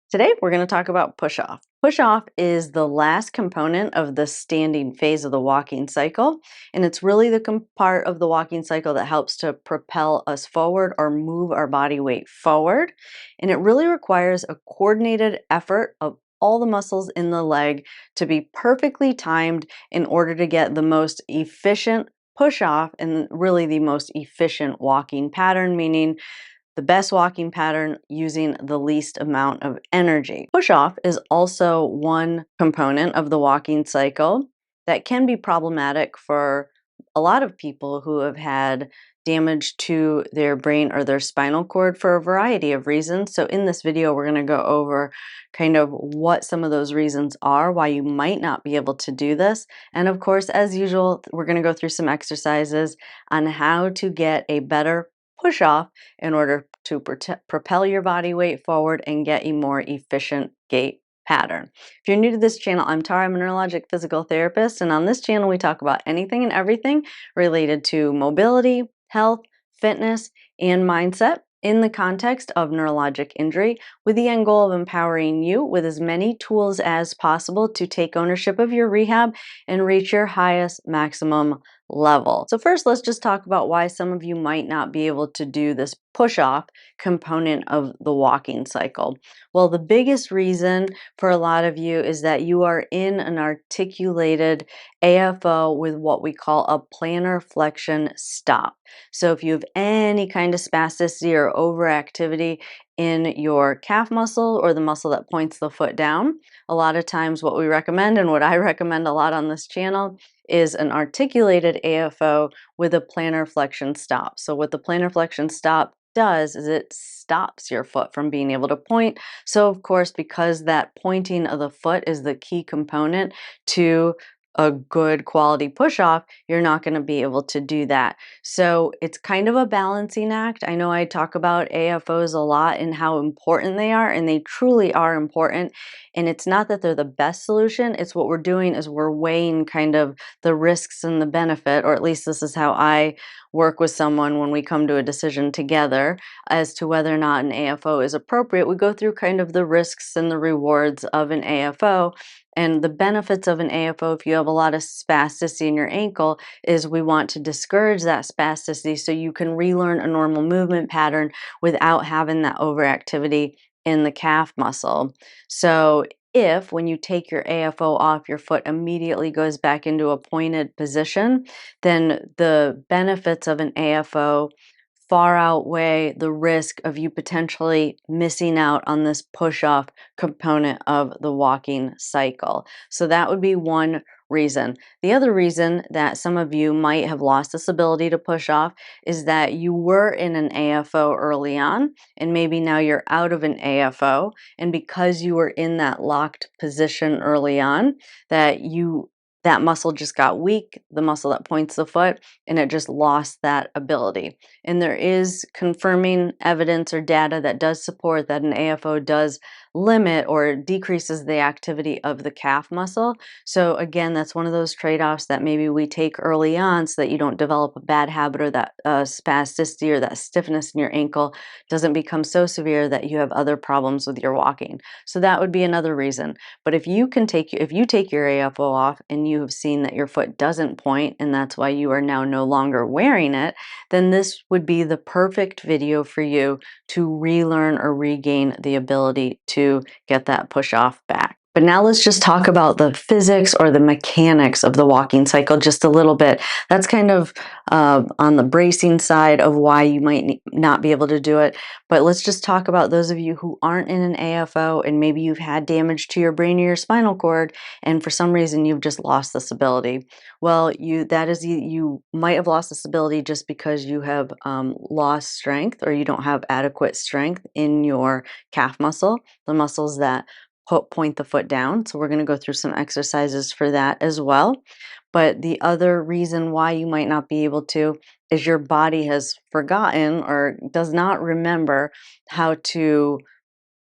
Today, we're going to talk about push-off. Push-off is the last component of the standing phase of the walking cycle, and it's really the part of the walking cycle that helps to propel us forward or move our body weight forward. And it really requires a coordinated effort of all the muscles in the leg to be perfectly timed in order to get the most efficient push-off and really the most efficient walking pattern, meaning the best walking pattern using the least amount of energy. Push-off is also one component of the walking cycle that can be problematic for a lot of people who have had damage to their brain or their spinal cord for a variety of reasons. So in this video, we're going to go over kind of what some of those reasons are, why you might not be able to do this. And of course, as usual, we're going to go through some exercises on how to get a better push off in order to propel your body weight forward and get a more efficient gait pattern. If you're new to this channel, I'm Tara. I'm a neurologic physical therapist, and on this channel we talk about anything and everything related to mobility, health, fitness, and mindset in the context of neurologic injury, with the end goal of empowering you with as many tools as possible to take ownership of your rehab and reach your highest maximum level. So first, let's just talk about why some of you might not be able to do this push-off component of the walking cycle. Well, the biggest reason for a lot of you is that you are in an articulated AFO with what we call a plantar flexion stop. So if you have any kind of spasticity or overactivity in your calf muscle or the muscle that points the foot down, a lot of times what we recommend and what I recommend a lot on this channel is an articulated AFO with a plantar flexion stop. So what the plantar flexion stop does is it stops your foot from being able to point. So of course, because that pointing of the foot is the key component to a good quality push-off, you're not going to be able to do that. So it's kind of a balancing act. I know I talk about AFOs a lot and how important they are, and they truly are important. And it's not that they're the best solution. It's what we're doing is we're weighing kind of the risks and the benefit, or at least this is how I work with someone when we come to a decision together as to whether or not an AFO is appropriate. We go through kind of the risks and the rewards of an AFO. And the benefits of an AFO, if you have a lot of spasticity in your ankle, is we want to discourage that spasticity so you can relearn a normal movement pattern without having that overactivity in the calf muscle. So if when you take your AFO off, your foot immediately goes back into a pointed position, then the benefits of an AFO far outweigh the risk of you potentially missing out on this push-off component of the walking cycle. So that would be one reason. The other reason that some of you might have lost this ability to push off is that you were in an AFO early on, and maybe now you're out of an AFO, and because you were in that locked position early on, that muscle just got weak, the muscle that points the foot, and it just lost that ability. And there is confirming evidence or data that does support that an AFO does limit or decreases the activity of the calf muscle. So again, that's one of those trade-offs that maybe we take early on so that you don't develop a bad habit, or that spasticity or that stiffness in your ankle doesn't become so severe that you have other problems with your walking. So that would be another reason. But if you take your AFO off and you have seen that your foot doesn't point, and that's why you are now no longer wearing it, then this would be the perfect video for you to relearn or regain the ability to get that push off back. But now let's just talk about the physics or the mechanics of the walking cycle just a little bit. That's kind of on the bracing side of why you might not be able to do it. But let's just talk about those of you who aren't in an AFO and maybe you've had damage to your brain or your spinal cord, and for some reason you've just lost this ability. Well, you might have lost this ability just because you have lost strength, or you don't have adequate strength in your calf muscle, the muscles that point the foot down. So we're going to go through some exercises for that as well. But the other reason why you might not be able to is your body has forgotten or does not remember how to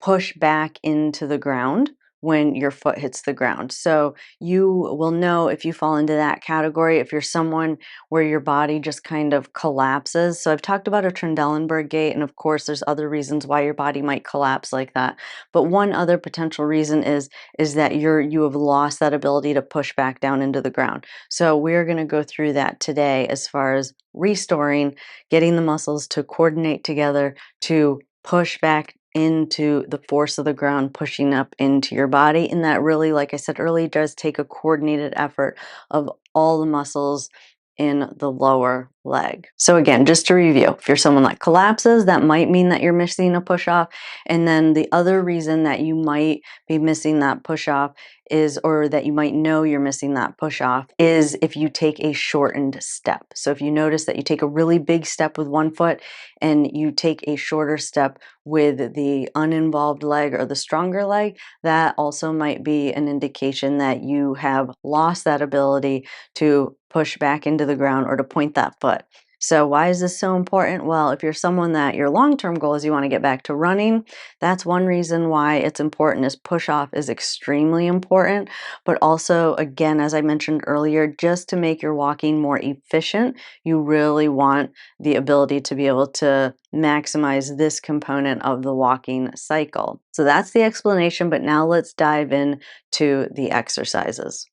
push back into the ground when your foot hits the ground. So you will know if you fall into that category, if you're someone where your body just kind of collapses. So I've talked about a Trendelenburg gait, and of course there's other reasons why your body might collapse like that. But one other potential reason is that you have lost that ability to push back down into the ground. So we're going to go through that today as far as restoring, getting the muscles to coordinate together to push back into the force of the ground pushing up into your body. And that really, like I said earlier, does take a coordinated effort of all the muscles in the lower leg. So again, just to review, if you're someone that collapses, that might mean that you're missing a push off. And then the other reason that you might be missing that push off is, or that you might know you're missing that push off, is if you take a shortened step. So if you notice that you take a really big step with one foot and you take a shorter step with the uninvolved leg or the stronger leg, that also might be an indication that you have lost that ability to push back into the ground or to point that foot. So why is this so important? Well, if you're someone that your long-term goal is you want to get back to running, that's one reason why it's important, is push off is extremely important. But also, again, as I mentioned earlier, just to make your walking more efficient, you really want the ability to be able to maximize this component of the walking cycle. So that's the explanation, but now let's dive in to the exercises.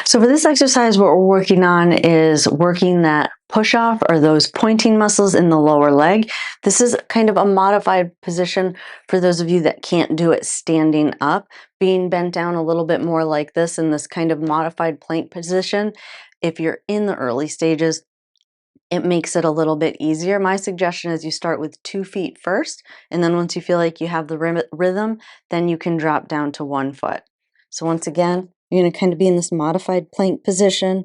So for this exercise, what we're working on is working that push off, or those pointing muscles in the lower leg. This is kind of a modified position for those of you that can't do it standing up, being bent down a little bit more like this in this kind of modified plank position. If you're in the early stages, it makes it a little bit easier. My suggestion is you start with 2 feet first, and then once you feel like you have the rhythm, then you can drop down to 1 foot. So once again, you're going to kind of be in this modified plank position.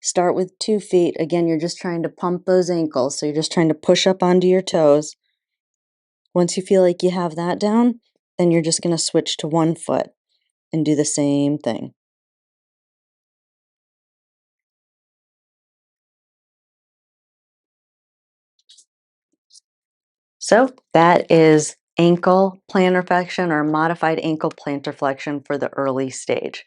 Start with 2 feet. Again, you're just trying to pump those ankles, so you're just trying to push up onto your toes. Once you feel like you have that down, then you're just going to switch to 1 foot and do the same thing. So that is ankle plantar flexion, or modified ankle plantar flexion for the early stage.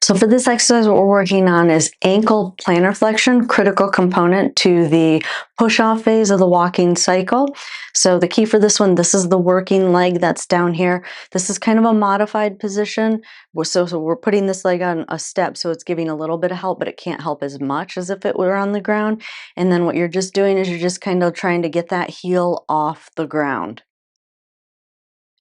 So for this exercise, what we're working on is ankle plantar flexion, critical component to the push-off phase of the walking cycle. So the key for this one, this is the working leg that's down here. This is kind of a modified position. So we're putting this leg on a step, so it's giving a little bit of help, but it can't help as much as if it were on the ground. And then what you're just doing is you're just kind of trying to get that heel off the ground.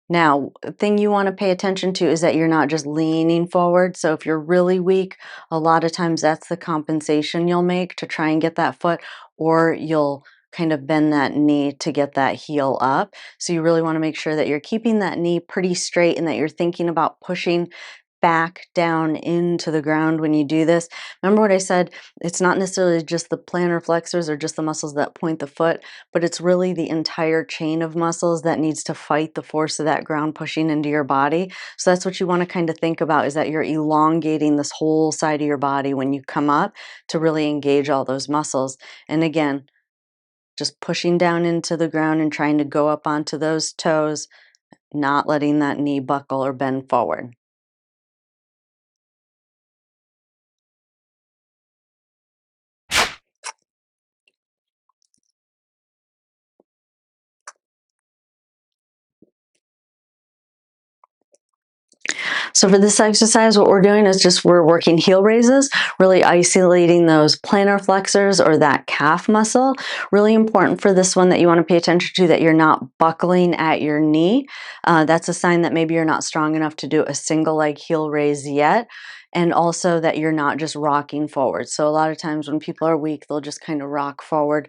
Now, the thing you want to pay attention to is that you're not just leaning forward. So if you're really weak, a lot of times that's the compensation you'll make to try and get that foot, or you'll kind of bend that knee to get that heel up. So you really want to make sure that you're keeping that knee pretty straight and that you're thinking about pushing back down into the ground when you do this. Remember what I said, it's not necessarily just the plantar flexors or just the muscles that point the foot, but it's really the entire chain of muscles that needs to fight the force of that ground pushing into your body. So that's what you want to kind of think about, is that you're elongating this whole side of your body when you come up to really engage all those muscles. And again, just pushing down into the ground and trying to go up onto those toes, not letting that knee buckle or bend forward. So for this exercise, what we're doing is just we're working heel raises, really isolating those plantar flexors or that calf muscle. Really important for this one that you want to pay attention to, that you're not buckling at your knee. That's a sign that maybe you're not strong enough to do a single leg heel raise yet. And also that you're not just rocking forward. So a lot of times when people are weak, they'll just kind of rock forward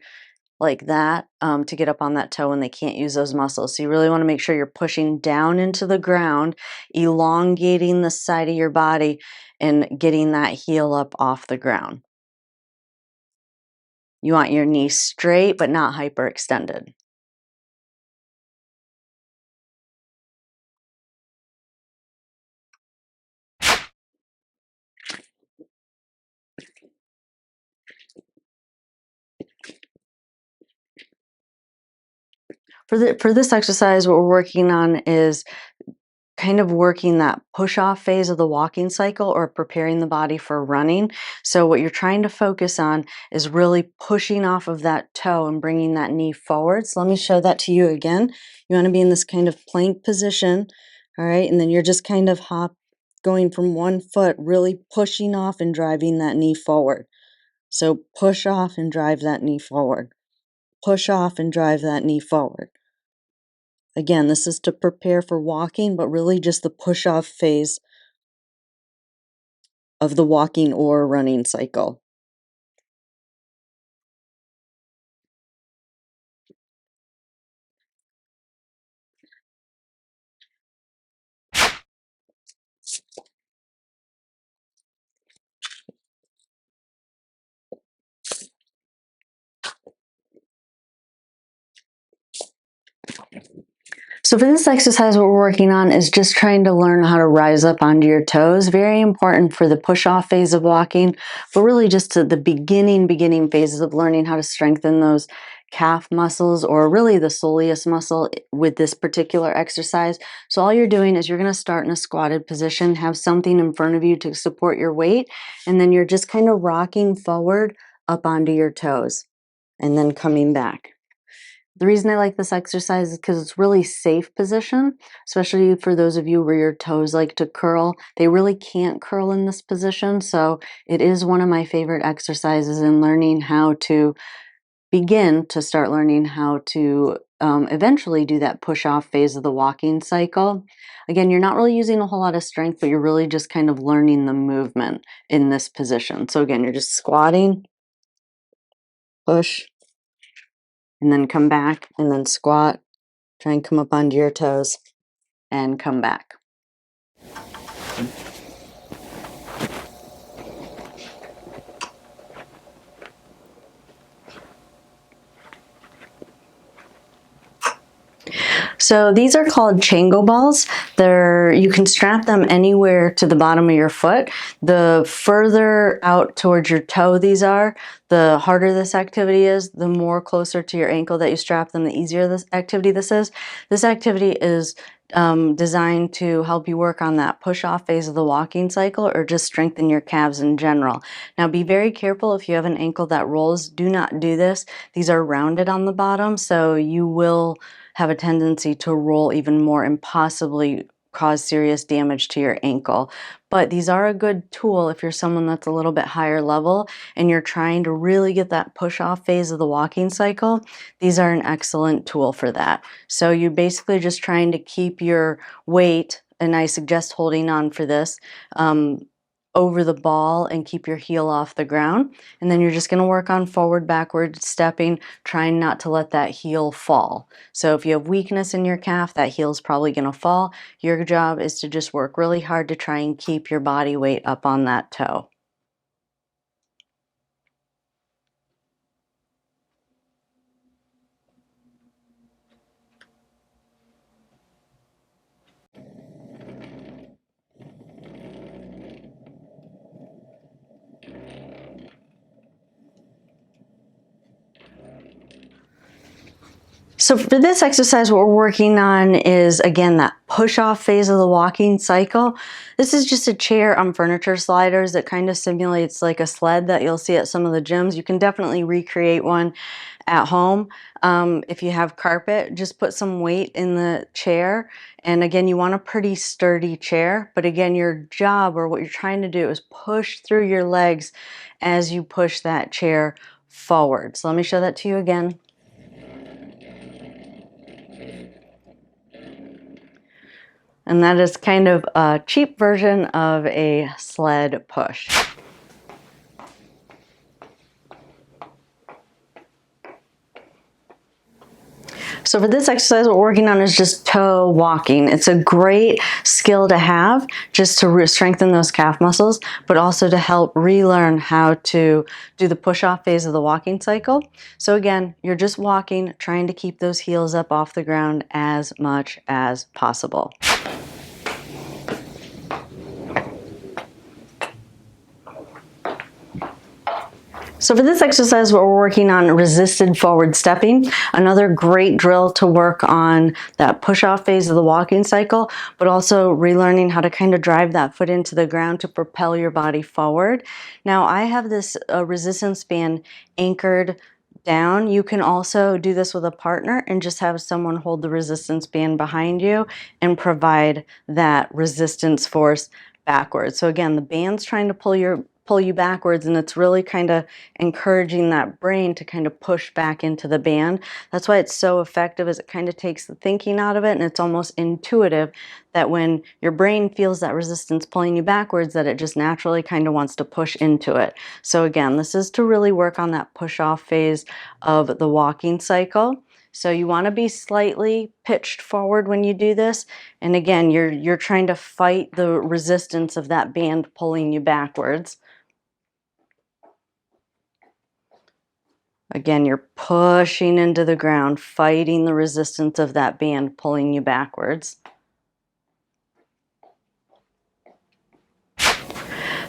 like that to get up on that toe, and they can't use those muscles. So you really want to make sure you're pushing down into the ground, elongating the side of your body, and getting that heel up off the ground. You want your knee straight but not hyperextended. For this exercise, what we're working on is kind of working that push-off phase of the walking cycle or preparing the body for running. So what you're trying to focus on is really pushing off of that toe and bringing that knee forward. So let me show that to you again. You want to be in this kind of plank position, all right? And then you're just kind of going from one foot, really pushing off and driving that knee forward. So push off and drive that knee forward. Push off and drive that knee forward. Again, this is to prepare for walking, but really just the push-off phase of the walking or running cycle. So for this exercise, what we're working on is just trying to learn how to rise up onto your toes. Very important for the push-off phase of walking, but really just to the beginning phases of learning how to strengthen those calf muscles, or really the soleus muscle with this particular exercise. So all you're doing is you're going to start in a squatted position, have something in front of you to support your weight, and then you're just kind of rocking forward up onto your toes and then coming back. The reason I like this exercise is because it's really safe position, especially for those of you where your toes like to curl. They really can't curl in this position, so it is one of my favorite exercises in learning how to start learning how to eventually do that push-off phase of the walking cycle. Again, you're not really using a whole lot of strength, but you're really just kind of learning the movement in this position. So again, you're just squatting, push, and then come back, and then squat, try and come up onto your toes, and come back. So these are called chango balls. You can strap them anywhere to the bottom of your foot. The further out towards your toe these are, the harder this activity is. The more closer to your ankle that you strap them, the easier this activity is. This activity is designed to help you work on that push-off phase of the walking cycle, or just strengthen your calves in general. Now be very careful if you have an ankle that rolls. Do not do this. These are rounded on the bottom, so you will have a tendency to roll even more and possibly cause serious damage to your ankle. But these are a good tool if you're someone that's a little bit higher level and you're trying to really get that push-off phase of the walking cycle. These are an excellent tool for that. So you're basically just trying to keep your weight, and I suggest holding on for this, over the ball and keep your heel off the ground. And then you're just going to work on forward, backward stepping, trying not to let that heel fall. So if you have weakness in your calf, that heel's probably going to fall. Your job is to just work really hard to try and keep your body weight up on that toe. So for this exercise, what we're working on is, again, that push-off phase of the walking cycle. This is just a chair on furniture sliders that kind of simulates like a sled that you'll see at some of the gyms. You can definitely recreate one at home. If you have carpet, just put some weight in the chair. And again, you want a pretty sturdy chair. But again, your job, or what you're trying to do, is push through your legs as you push that chair forward. So let me show that to you again. And that is kind of a cheap version of a sled push. So for this exercise, what we're working on is just toe walking. It's a great skill to have just to strengthen those calf muscles, but also to help relearn how to do the push-off phase of the walking cycle. So again, you're just walking, trying to keep those heels up off the ground as much as possible. So for this exercise, we're working on resisted forward stepping, another great drill to work on that push-off phase of the walking cycle, but also relearning how to kind of drive that foot into the ground to propel your body forward. Now, I have this resistance band anchored down. You can also do this with a partner and just have someone hold the resistance band behind you and provide that resistance force backwards. So again, the band's trying to pull you backwards, and it's really kind of encouraging that brain to kind of push back into the band. That's why it's so effective, is it kind of takes the thinking out of it, and it's almost intuitive that when your brain feels that resistance pulling you backwards, that it just naturally kind of wants to push into it. So again, this is to really work on that push-off phase of the walking cycle. So you want to be slightly pitched forward when you do this. And again, you're trying to fight the resistance of that band pulling you backwards. Again, you're pushing into the ground, fighting the resistance of that band pulling you backwards.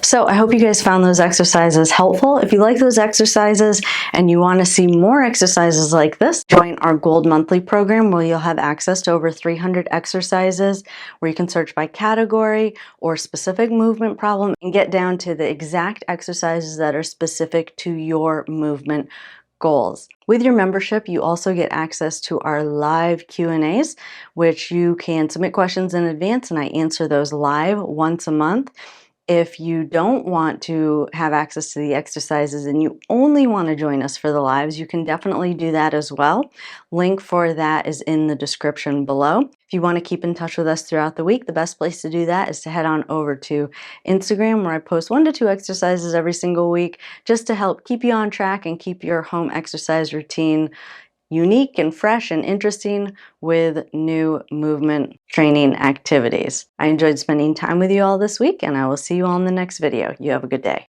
So I hope you guys found those exercises helpful. If you like those exercises and you want to see more exercises like this, join our Gold Monthly program, where you'll have access to over 300 exercises where you can search by category or specific movement problem and get down to the exact exercises that are specific to your movement goals. With your membership, you also get access to our live Q&As, which you can submit questions in advance and I answer those live once a month. If you don't want to have access to the exercises and you only want to join us for the lives, you can definitely do that as well. Link for that is in the description below. If you want to keep in touch with us throughout the week, the best place to do that is to head on over to Instagram, where I post 1 to 2 exercises every single week, just to help keep you on track and keep your home exercise routine unique and fresh and interesting with new movement training activities. I enjoyed spending time with you all this week, and I will see you all in the next video. You have a good day.